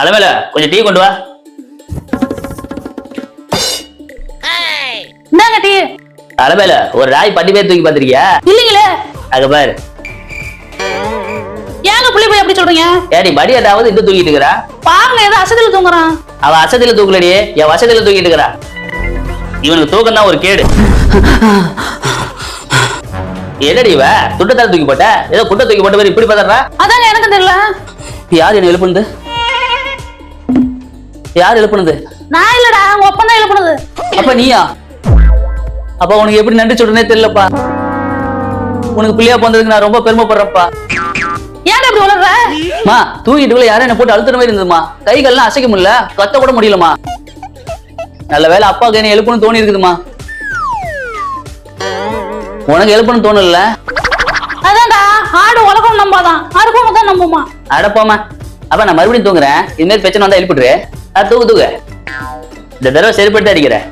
அலமேல கொஞ்சம் டீ கொண்டு வா. என்னங்க டீ? அலமேல ஒரு ராய் பட்டி பேர் தூக்கி பாத்திருக்கியா? இல்லீங்களே. அங்க பாரு. ஏங்க புள்ளி போய் அப்படி சொல்றீங்க? ஏடி மடி ஏதாவது இந்த தூக்கிட்டு இருக்கா? பாருங்க ஏதோ அசதியில தூங்குறான். அவ அசதியில தூக்கலடி, என் வசதியில தூக்கிட்டு இருக்கா. இவனுக்கு தூக்கம் தான் ஒரு கேடு. என்னடி இவ துட்டத்தால தூக்கி போட்ட? ஏதோ குட்டை தூக்கி போட்ட மாதிரி இப்படி பதறா? அதாங்க எனக்கு தெரியல. யார் என்ன எழுப்புனது? யார் எழுப்புனது? நான் இல்லடா, உங்க ஒப்பம் தான் எழுப்புனது. அப்ப நீயா? அப்ப உனக்கு எப்படி நன்றி சொல்றனே தெரியலப்பா. உனக்கு பிள்ளையா போனதுக்கு நான் ரொம்ப பெருமைப்படுறேன்ப்பா. ஏன்டா இப்படி வளர்ற? மா தூங்கிட்டுக்குள்ள யாரும் என்ன போட்டு அழுத்துற மாதிரி இருந்ததுமா. கைகள்லாம் அசைக்க முடியல, கத்த கூட முடியலமா. நல்ல வேலை அப்பாவுக்கு என்ன எழுப்புன்னு தோணி இருக்குதுமா. உனக்கு எழுப்புன்னு தோணல? அதான்டா, ஆடு உலகம் நம்பாதான், அறுபவங்க தான் நம்புமா. அடப்பாமா. அப்ப நான் மறுபடியும் தூங்குறேன். இது மாதிரி பிரச்சனை வந்தா எழுப்பிடுறேன். தூக்கு தூக்கு. இந்த தடவை செருப்படுத்த அடிக்கிறேன்.